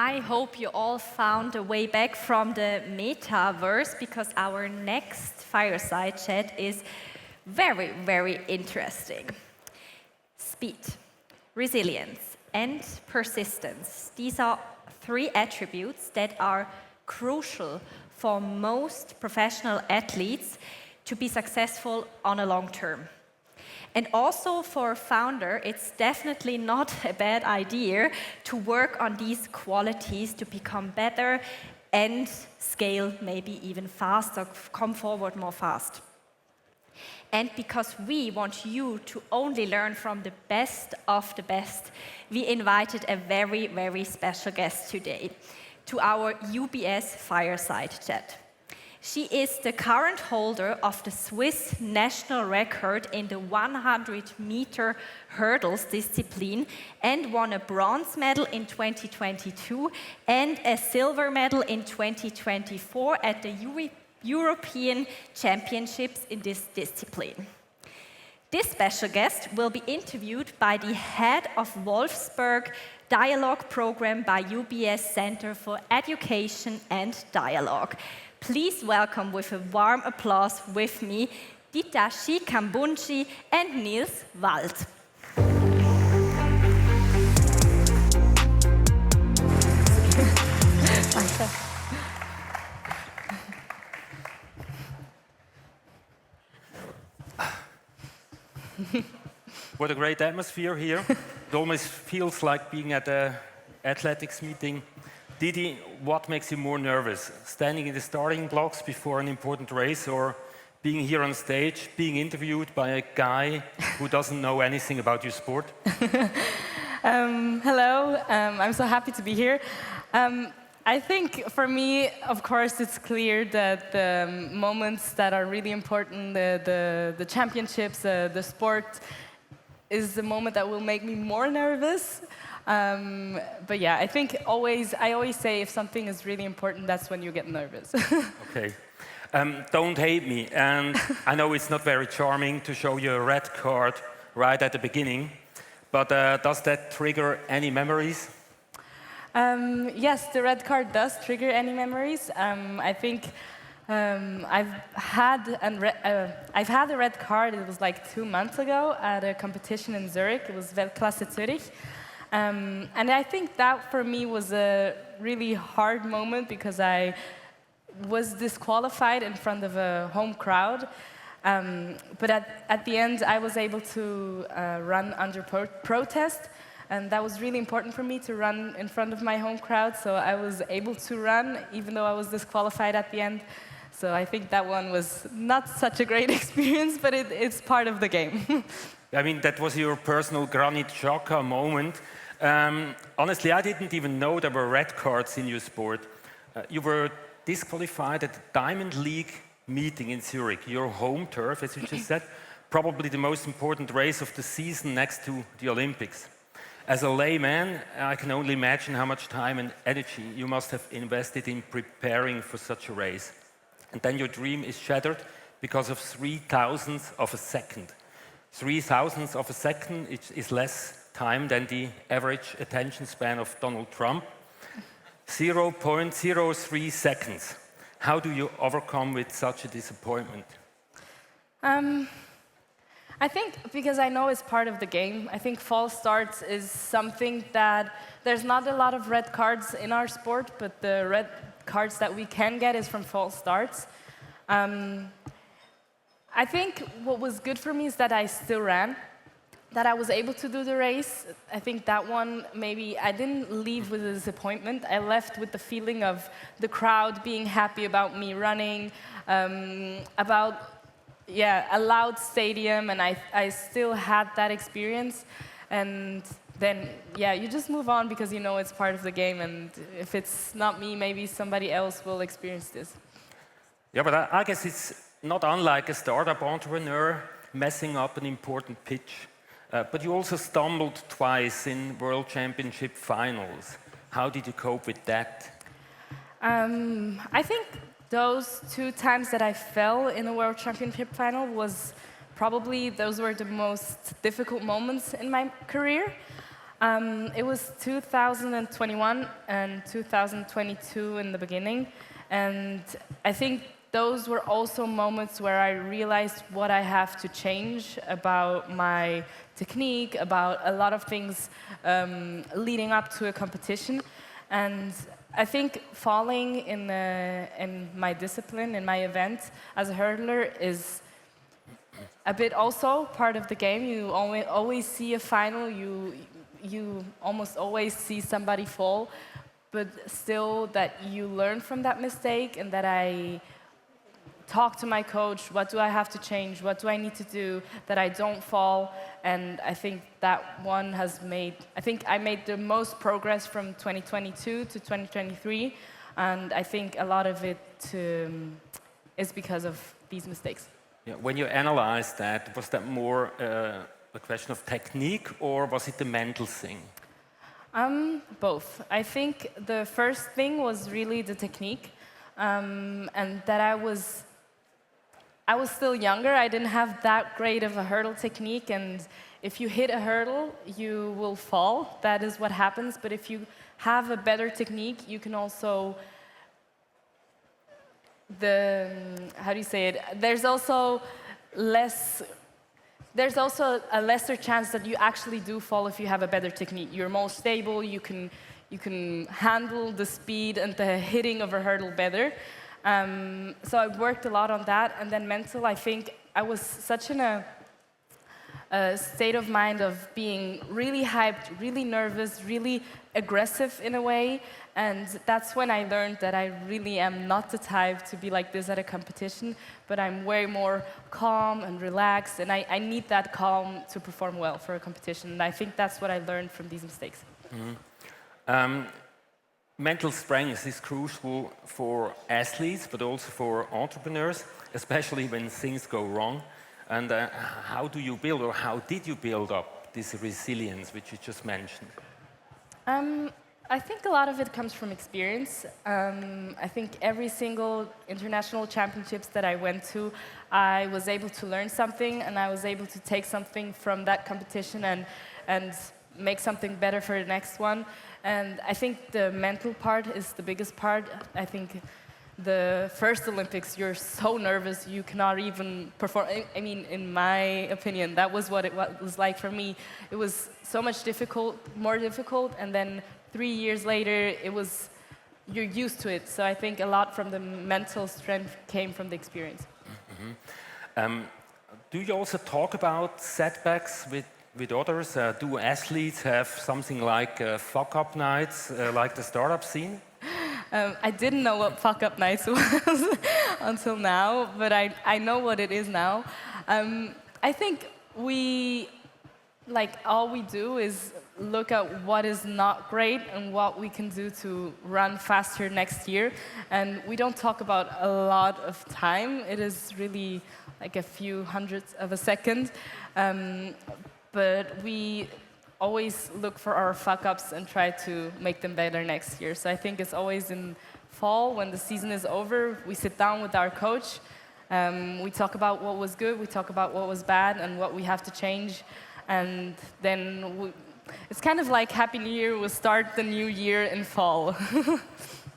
I hope you all found a way back from the metaverse, because our next fireside chat is very, very interesting. Speed, resilience, and persistence. These are three attributes that are crucial for most professional athletes to be successful on a long term. And also for a founder, it's definitely not a bad idea to work on these qualities to become better and scale maybe even faster, come forward more fast. And because we want you to only learn from the best of the best, we invited a very, very special guest today to our UBS Fireside Chat. She is the current holder of the Swiss national record in the 100-meter hurdles discipline and won a bronze medal in 2022 and a silver medal in 2024 at the European Championships in this discipline. This special guest will be interviewed by the head of Wolfsberg Dialogue Program by UBS Center for Education and Dialogue. Please welcome with a warm applause with me, Ditaji Kambundji and Nils Walt. What a great atmosphere here. It almost feels like being at an athletics meeting. Didi, what makes you more nervous? Standing in the starting blocks before an important race, or being here on stage, being interviewed by a guy who doesn't know anything about your sport? Hello, I'm so happy to be here. I think for me, of course, it's clear that the moments that are really important, the championships, the sport, is the moment that will make me more nervous. But yeah, I think I always say if something is really important, that's when you get nervous. Okay. Don't hate me. And I know it's not very charming to show you a red card right at the beginning, but does that trigger any memories? Yes, the red card does trigger any memories. I think I've had a red card. It was like 2 months ago at a competition in Zurich. It was Weltklasse Zurich. And I think that for me was a really hard moment because I was disqualified in front of a home crowd. But at the end, I was able to run under protest. And that was really important for me to run in front of my home crowd. So I was able to run, even though I was disqualified at the end. So I think that one was not such a great experience, but it's part of the game. I mean, that was your personal Granit Xhaka moment. Honestly, I didn't even know there were red cards in your sport. You were disqualified at the Diamond League meeting in Zurich, your home turf, as you just said, probably the most important race of the season next to the Olympics. As a layman, I can only imagine how much time and energy you must have invested in preparing for such a race. And then your dream is shattered because of 3,000ths of a second. 3,000ths of a second is less time than the average attention span of Donald Trump. 0.03 seconds. How do you overcome with such a disappointment? I think because I know it's part of the game. I think false starts is something that there's not a lot of red cards in our sport, but the red cards that we can get is from false starts. I think what was good for me is that I still ran, that I was able to do the race. I think that one, maybe I didn't leave with a disappointment. I left with the feeling of the crowd being happy about me running, about a loud stadium, and I still had that experience. And then, you just move on because you know it's part of the game, and if it's not me, maybe somebody else will experience this. Yeah, but I guess it's not unlike a startup entrepreneur messing up an important pitch. But you also stumbled twice in World Championship finals. How did you cope with that? I think those 2 times that I fell in the World Championship final those were the most difficult moments in my career. It was 2021 and 2022 in the beginning, and I think those were also moments where I realized what I have to change about my technique, about a lot of things leading up to a competition. And I think falling in my discipline, in my event as a hurdler is a bit also part of the game. You always see a final, you almost always see somebody fall, but still that you learn from that mistake and that I talk to my coach, what do I have to change, what do I need to do that I don't fall, and I think that one has made, I think I made the most progress from 2022 to 2023, and I think a lot of it is because of these mistakes. Yeah, when you analyzed that, was that more a question of technique or was it a mental thing? Both. I think the first thing was really the technique, and that I was still younger. I didn't have that great of a hurdle technique, and if you hit a hurdle, you will fall. That is what happens. But if you have a better technique, you can also how do you say it? There's also a lesser chance that you actually do fall if you have a better technique. You're more stable. You can handle the speed and the hitting of a hurdle better. So I worked a lot on that, and then mental, I think I was such in a state of mind of being really hyped, really nervous, really aggressive in a way, and that's when I learned that I really am not the type to be like this at a competition, but I'm way more calm and relaxed, and I need that calm to perform well for a competition, and I think that's what I learned from these mistakes. Mm-hmm. Mental strength is crucial for athletes, but also for entrepreneurs, especially when things go wrong. And how do you build, or how did you build up this resilience, which you just mentioned? I think a lot of it comes from experience. I think every single international championships that I went to, I was able to learn something, and I was able to take something from that competition and make something better for the next one. And I think the mental part is the biggest part. I think the first Olympics, you're so nervous, you cannot even perform. I mean, in my opinion, that was what it was like for me. It was so much more difficult, and then 3 years later, you're used to it. So I think a lot from the mental strength came from the experience. Mm-hmm. Do you also talk about setbacks with others? Do athletes have something like fuck-up nights, like the startup scene? I didn't know what fuck-up nights was until now, but I know what it is now. I think all we do is look at what is not great and what we can do to run faster next year. And we don't talk about a lot of time. It is really like a few hundredths of a second. But we always look for our fuck-ups and try to make them better next year. So I think it's always in fall, when the season is over, we sit down with our coach. We talk about what was good, we talk about what was bad, and what we have to change. And then it's kind of like Happy New Year, we'll start the new year in fall.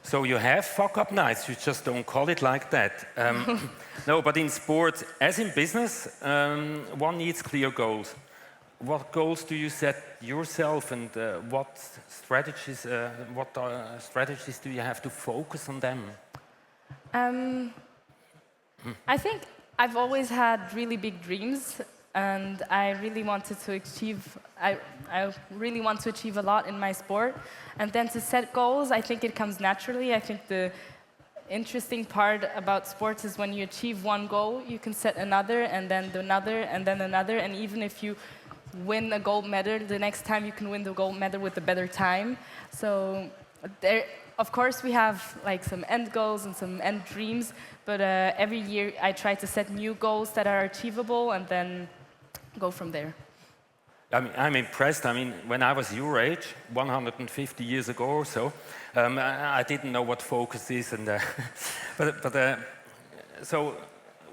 So you have fuck-up nights, you just don't call it like that. No, but in sports, as in business, one needs clear goals. What goals do you set yourself, and what strategies do you have to focus on them? I think I've always had really big dreams, and I really wanted to achieve. I really want to achieve a lot in my sport, and then to set goals, I think it comes naturally. I think the interesting part about sports is when you achieve one goal, you can set another, and then another, and then another, and even if you win a gold medal, the next time you can win the gold medal with a better time. So there, of course, we have like some end goals and some end dreams, but every year I try to set new goals that are achievable and then go from there. I'm impressed. I mean, when I was your age, 150 years ago or so, I didn't know what focus is, and so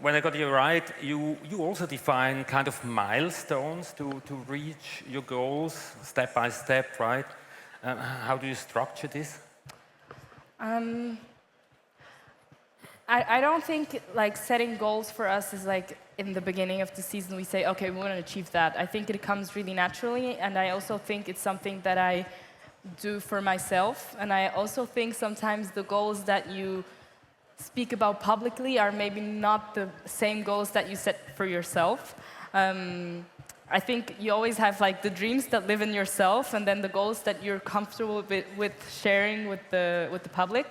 when I got you right, you also define kind of milestones to reach your goals step by step, right? How do you structure this? I don't think like setting goals for us is like in the beginning of the season we say, okay, we want to achieve that. I think it comes really naturally, and I also think it's something that I do for myself. And I also think sometimes the goals that you speak about publicly are maybe not the same goals that you set for yourself. I think you always have like the dreams that live in yourself, and then the goals that you're comfortable with sharing with the public.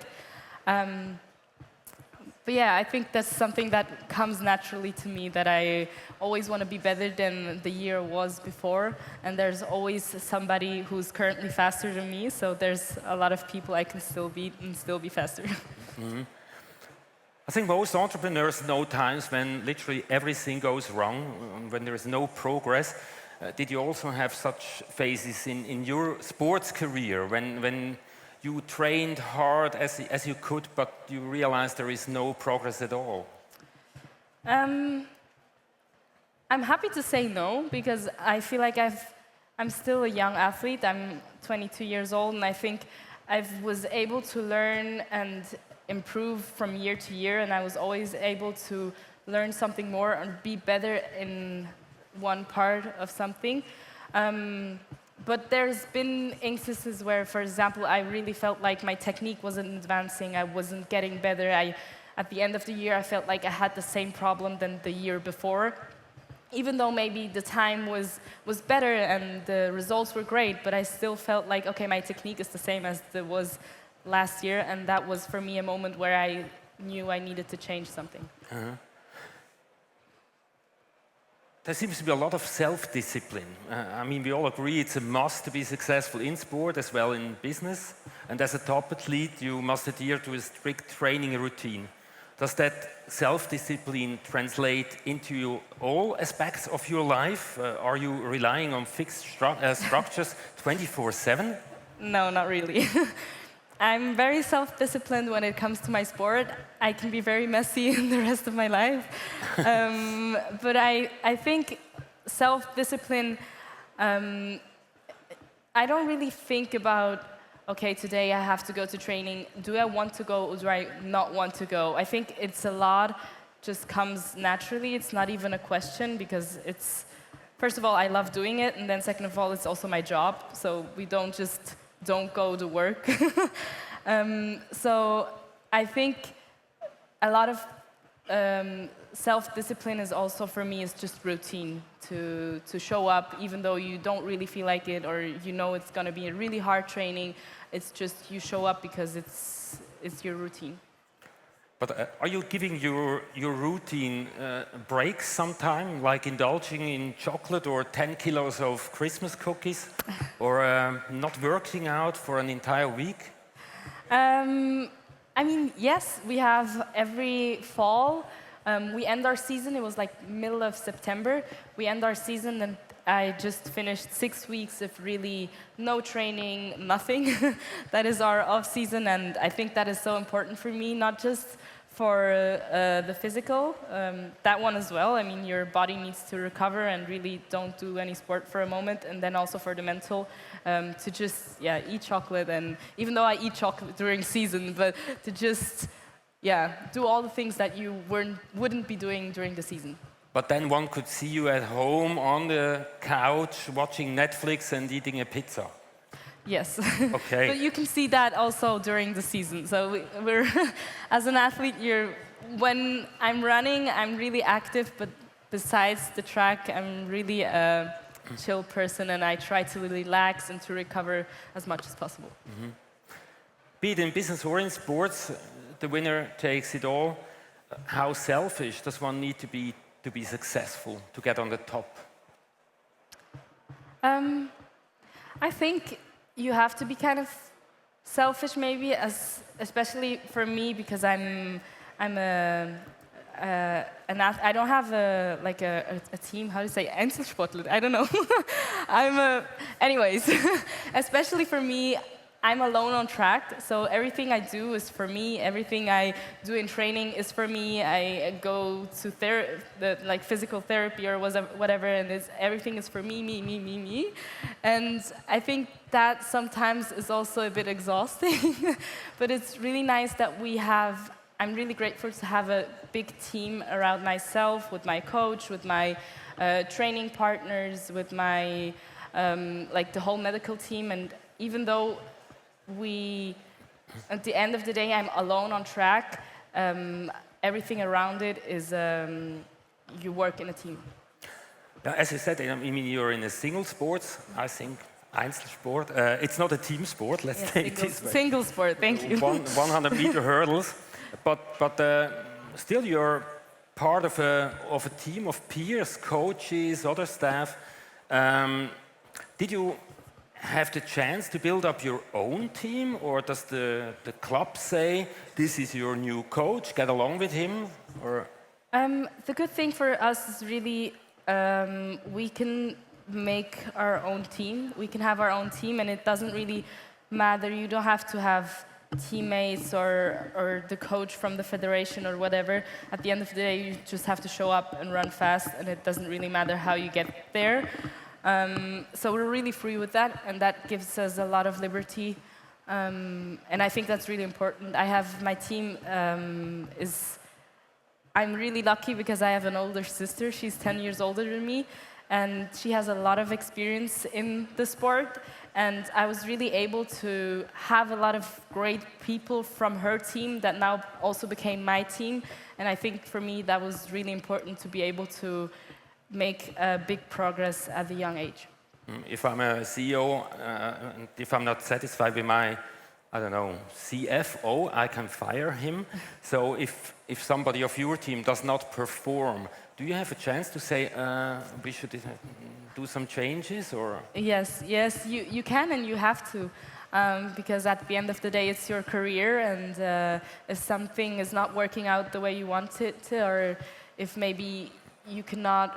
But yeah, I think that's something that comes naturally to me, that I always want to be better than the year was before, and there's always somebody who's currently faster than me, so there's a lot of people I can still beat and still be faster. Mm-hmm. I think most entrepreneurs know times when literally everything goes wrong, when there is no progress. Did you also have such phases in your sports career when you trained hard as you could, but you realized there is no progress at all? I'm happy to say no, because I feel like I'm still a young athlete. I'm 22 years old, and I think I was able to learn and improve from year to year, and I was always able to learn something more and be better in one part of something. But there's been instances where, for example, I really felt like my technique wasn't advancing, I wasn't getting better. At the end of the year, I felt like I had the same problem than the year before. Even though maybe the time was better and the results were great, but I still felt like, okay, my technique is the same as it was last year, and that was for me a moment where I knew I needed to change something. There seems to be a lot of self-discipline. I mean, we all agree it's a must to be successful in sport as well in business. And as a top athlete, you must adhere to a strict training routine. Does that self-discipline translate into all aspects of your life? Are you relying on fixed structures 24/7? No, not really. I'm very self-disciplined when it comes to my sport. I can be very messy in the rest of my life. But I think self-discipline, I don't really think about, okay, today I have to go to training. Do I want to go or do I not want to go? I think it's a lot, just comes naturally. It's not even a question, because it's, first of all, I love doing it, and then second of all, it's also my job. So we don't go to work. So I think a lot of self-discipline is also, for me, is just routine, to show up even though you don't really feel like it, or you know it's going to be a really hard training. It's just you show up because it's your routine. But are you giving your routine breaks sometime, like indulging in chocolate or 10 kilos of Christmas cookies, or not working out for an entire week? I mean, yes, we have every fall. We end our season, it was like middle of September. We end our season, and I just finished 6 weeks of really no training, nothing. That is our off-season, and I think that is so important for me, not just for the physical, that one as well. I mean, your body needs to recover and really don't do any sport for a moment, and then also for the mental, to just, eat chocolate, and even though I eat chocolate during season, but to just, do all the things that you wouldn't be doing during the season. But then one could see you at home on the couch watching Netflix and eating a pizza. Yes. Okay. But you can see that also during the season. So we're as an athlete, when I'm running, I'm really active, but besides the track, I'm really a chill person, and I try to relax and to recover as much as possible. Mm-hmm. Be it in business or in sports, the winner takes it all. How selfish does one need to be successful, to get on the top? I think you have to be kind of selfish, maybe, especially for me, because I don't have a team. How do you say Einzelsportler? I don't know. Anyways, especially for me, I'm alone on track, so everything I do is for me. Everything I do in training is for me. I go to like physical therapy or whatever, and everything is for me, me, me, me, me. And I think that sometimes is also a bit exhausting, but it's really nice that I'm really grateful to have a big team around myself, with my coach, with my training partners, with my like the whole medical team. And even though at the end of the day, I'm alone on track, everything around it is you work in a team. As you said, I mean, you're in a single sport, I think, Einzelsport. It's not a team sport, let's take it this way. Single sport, thank you. 100-meter hurdles, but still you're part of a team of peers, coaches, other staff. Did you have the chance to build up your own team, or does the club say, this is your new coach, get along with him? Or? The good thing for us is really we can make our own team. We can have our own team, and it doesn't really matter. You don't have to have teammates or the coach from the federation or whatever. At the end of the day, you just have to show up and run fast, and it doesn't really matter how you get there. So we're really free with that, and that gives us a lot of liberty. And I think that's really important. I have my team I'm really lucky because I have an older sister. She's 10 years older than me, and she has a lot of experience in the sport. And I was really able to have a lot of great people from her team that now also became my team. And I think for me that was really important to be able to make big progress at a young age. If I'm a CEO, and if I'm not satisfied with my, I don't know, CFO, I can fire him. So if somebody of your team does not perform, do you have a chance to say, we should do some changes, or? Yes, you can and you have to. Because at the end of the day, it's your career, and if something is not working out the way you want it to, or if maybe you cannot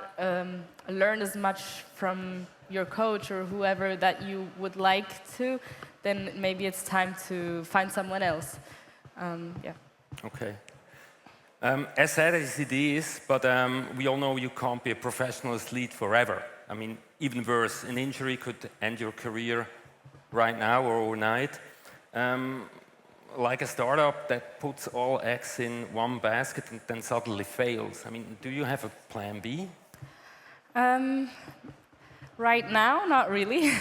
learn as much from your coach or whoever that you would like to, then maybe it's time to find someone else. Yeah. Okay. As sad as it is, but we all know you can't be a professional athlete forever. I mean, even worse, an injury could end your career right now or overnight. Like a startup that puts all eggs in one basket and then suddenly fails. I mean, do you have a plan B? Right now, not really.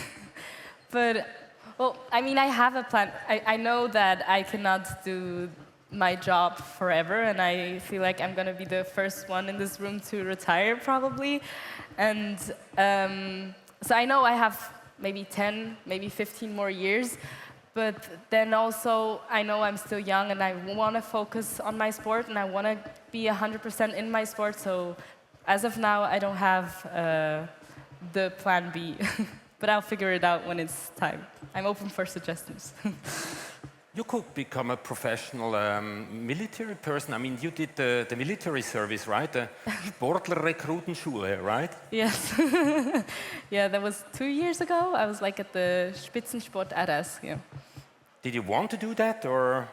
But, well, I mean, I have a plan. I know that I cannot do my job forever, and I feel like I'm going to be the first one in this room to retire, probably. And so I know I have maybe 10, maybe 15 more years. But then also, I know I'm still young, and I want to focus on my sport, and I want to be 100% in my sport. So as of now, I don't have the plan B. But I'll figure it out when it's time. I'm open for suggestions. You could become a professional military person. I mean, you did the military service, right? The Sportlerrekrutenschule, right? Yes. Yeah, that was 2 years ago. I was like at the Spitzensport RS, yeah. Did you want to do that, or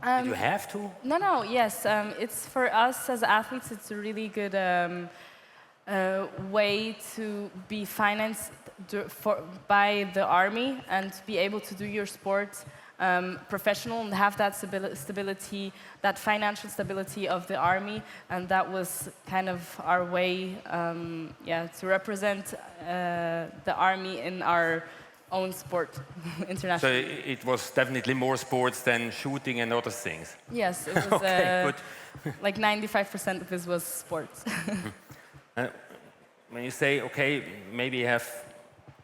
did you have to? No, yes. It's for us as athletes, it's a really good way to be financed by the army and be able to do your sport professional and have that stability, that financial stability of the army. And that was kind of our way, to represent the army in our own sport internationally. So it was definitely more sports than shooting and other things. Yes, it was okay, good. like 95% of this was sports. When you say, okay, maybe you have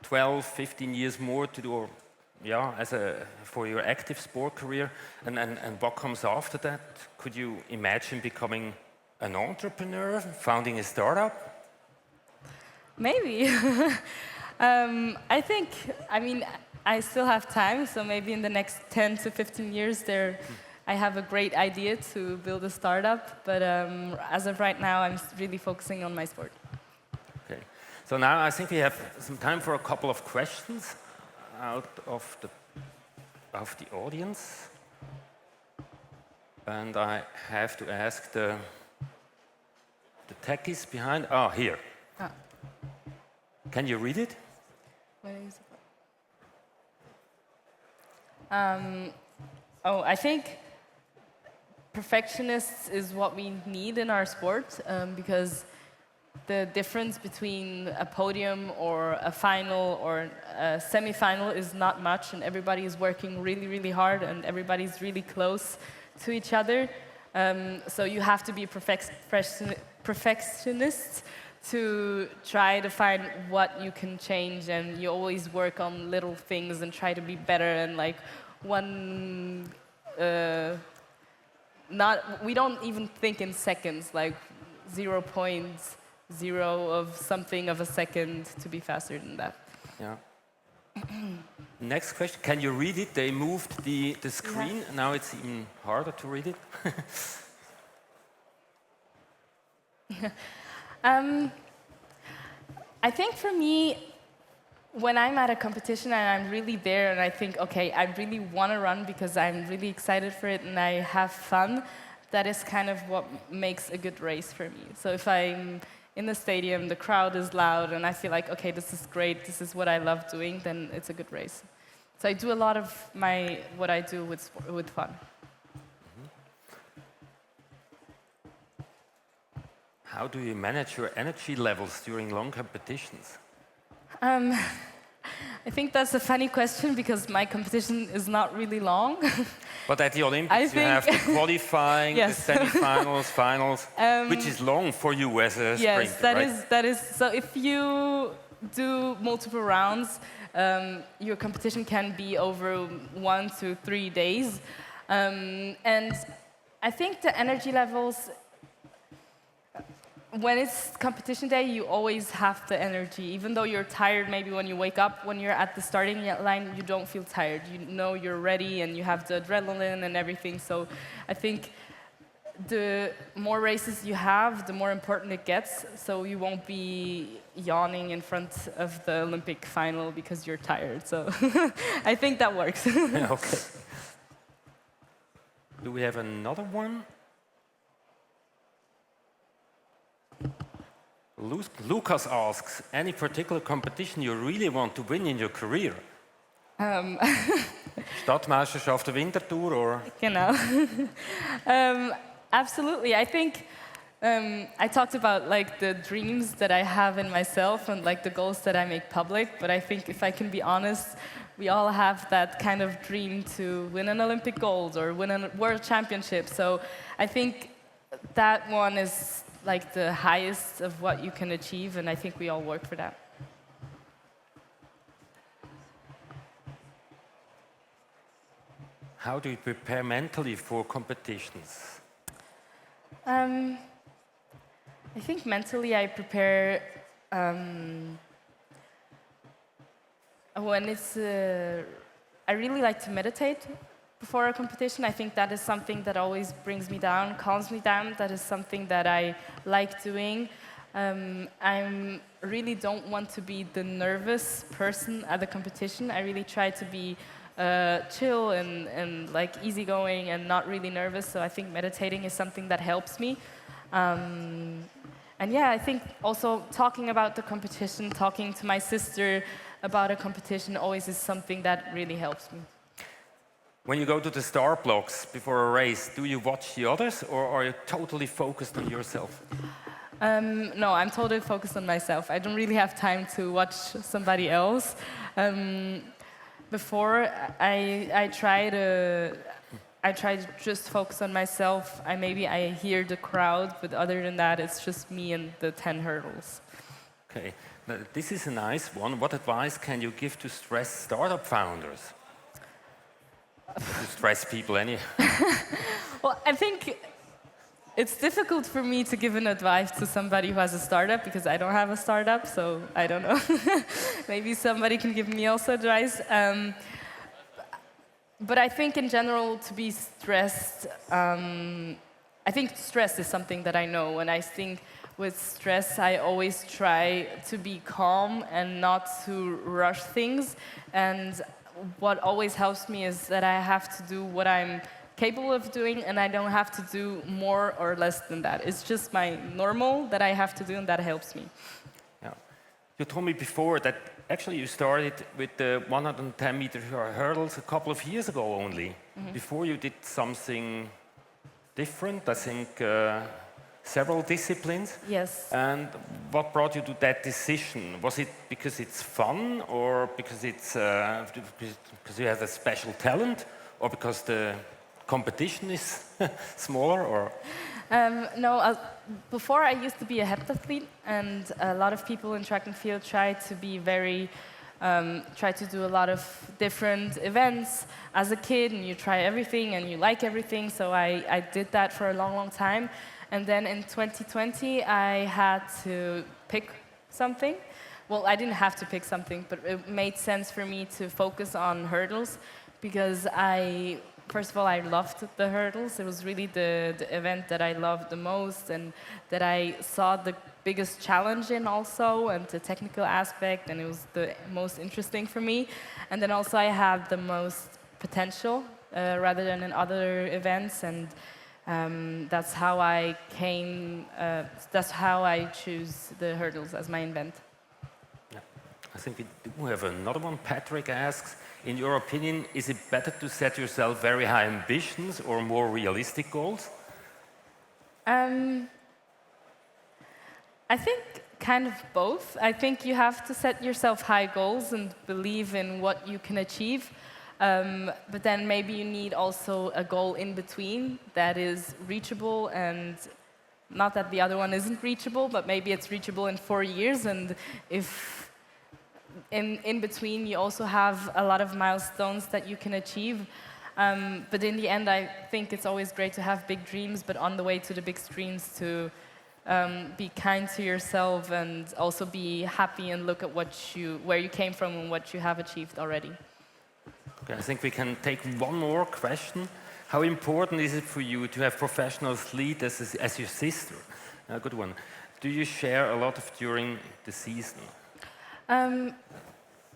12, 15 years more to do, for your active sport career, and what comes after that? Could you imagine becoming an entrepreneur, founding a startup? Maybe. I still have time, so maybe in the next 10 to 15 years I have a great idea to build a startup, but as of right now, I'm really focusing on my sport. Okay. So now I think we have some time for a couple of questions out of the of the audience. And I have to ask the techies behind. Oh, here. Ah. Can you read it? Where is it? I think perfectionists is what we need in our sport, because the difference between a podium or a final or a semi-final is not much, and everybody is working really, really hard, and everybody's really close to each other. So you have to be a perfectionist to try to find what you can change, and you always work on little things and try to be better. And like we don't even think in seconds, like 0.0 of something of a second to be faster than that. Yeah. Next question. Can you read it? They moved the screen. Yeah. Now it's even harder to read it. I think for me, when I'm at a competition and I'm really there and I think, okay, I really want to run because I'm really excited for it and I have fun, that is kind of what makes a good race for me. So if I'm in the stadium, the crowd is loud, and I feel like, okay, this is great, this is what I love doing, then it's a good race. So I do a lot of what I do with fun. How do you manage your energy levels during long competitions? I think that's a funny question because my competition is not really long. But at the Olympics, you have the qualifying, yes. the semi-finals, finals, which is long for you as a sprinter, yes, right? that is. So if you do multiple rounds, your competition can be over 1 to 3 days. And I think the energy levels, when it's competition day, you always have the energy. Even though you're tired, maybe when you wake up, when you're at the starting line, you don't feel tired. You know you're ready and you have the adrenaline and everything. So I think the more races you have, the more important it gets. So you won't be yawning in front of the Olympic final because you're tired. So I think that works. Okay. Do we have another one? Lucas asks, any particular competition you really want to win in your career? Stadtmeisterschaft der Winterthur or? Genau. Absolutely. I think I talked about like the dreams that I have in myself and like the goals that I make public, but I think if I can be honest, we all have that kind of dream to win an Olympic gold or win a world championship. So I think that one is like the highest of what you can achieve, and I think we all work for that. How do you prepare mentally for competitions? I think mentally I prepare when it's. I really like to meditate before a competition. I think that is something that always brings me down, calms me down. That is something that I like doing. I really don't want to be the nervous person at the competition. I really try to be chill and like easygoing and not really nervous. So I think meditating is something that helps me. And yeah, I think also talking about the competition, talking to my sister about a competition always is something that really helps me. When you go to the start blocks before a race, do you watch the others or are you totally focused on yourself? No, I'm totally focused on myself. I don't really have time to watch somebody else. Before, I try to just focus on myself. Maybe I hear the crowd, but other than that, it's just me and the 10 hurdles. Okay, now, this is a nice one. What advice can you give to stressed startup founders? To stress people anyhow. Well, I think it's difficult for me to give an advice to somebody who has a startup because I don't have a startup, so I don't know. Maybe somebody can give me also advice. But I think in general to be stressed, I think stress is something that I know, and I think with stress I always try to be calm and not to rush things. And what always helps me is that I have to do what I'm capable of doing, and I don't have to do more or less than that. It's just my normal that I have to do, and that helps me. Yeah. You told me before that actually you started with the 110-meter hurdles a couple of years ago only. Before you did something different, I think several disciplines. Yes. And what brought you to that decision? Was it because it's fun, or because because you have a special talent, or because the competition is smaller, or? No, before I used to be a heptathlete, and a lot of people in track and field try to do a lot of different events as a kid, and you try everything and you like everything. So I did that for a long, long time. And then in 2020, I had to pick something. Well, I didn't have to pick something, but it made sense for me to focus on hurdles because first of all, I loved the hurdles. It was really the event that I loved the most and that I saw the biggest challenge in also, and the technical aspect, and it was the most interesting for me. And then also I had the most potential rather than in other events, and that's how I choose the hurdles as my event. Yeah. I think we do have another one. Patrick asks, in your opinion, is it better to set yourself very high ambitions or more realistic goals? I think kind of both. I think you have to set yourself high goals and believe in what you can achieve. But then maybe you need also a goal in between that is reachable, and not that the other one isn't reachable, but maybe it's reachable in 4 years. And if in between you also have a lot of milestones that you can achieve. But in the end, I think it's always great to have big dreams, but on the way to the big dreams to be kind to yourself and also be happy and look at where you came from and what you have achieved already. Okay, I think we can take one more question. How important is it for you to have professional athletes as your sister? A good one. Do you share a lot during the season?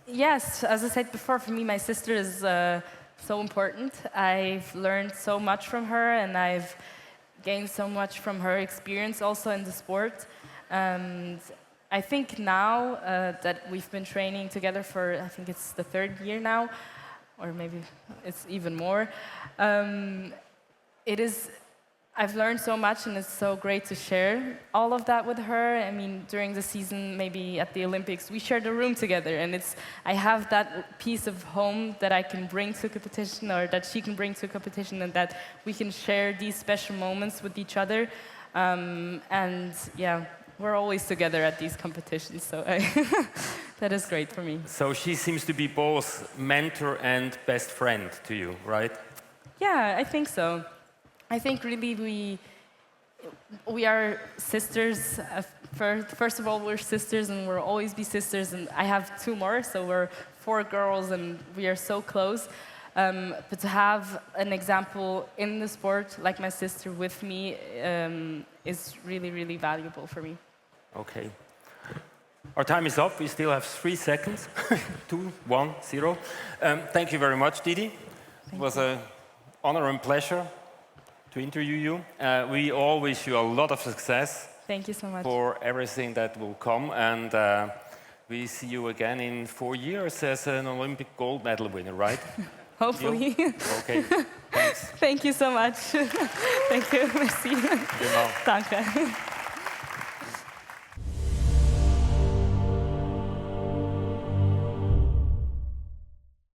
Yes, as I said before, for me, my sister is so important. I've learned so much from her, and I've gained so much from her experience also in the sport. And I think now that we've been training together for, I think it's the 3rd year now, or maybe it's even more, I've learned so much, and it's so great to share all of that with her. I mean, during the season, maybe at the Olympics, we shared a room together, and I have that piece of home that I can bring to a competition, or that she can bring to a competition, and that we can share these special moments with each other. And yeah, we're always together at these competitions, so that is great for me. So she seems to be both mentor and best friend to you, right? Yeah, I think so. I think really we are sisters. First of all, we're sisters, and we'll always be sisters. And I have 2 more, so we're 4 girls, and we are so close. But to have an example in the sport like my sister with me is really, really valuable for me. Okay. Our time is up. We still have 3 seconds. 2, 1, 0. Thank you very much, Didi. It was an honor and pleasure to interview you. We all wish you a lot of success. Thank you so much. For everything that will come, and we see you again in 4 years as an Olympic gold medal winner, right? Hopefully. Okay, thanks. Thank you so much. Thank you. Merci. Genau. Danke.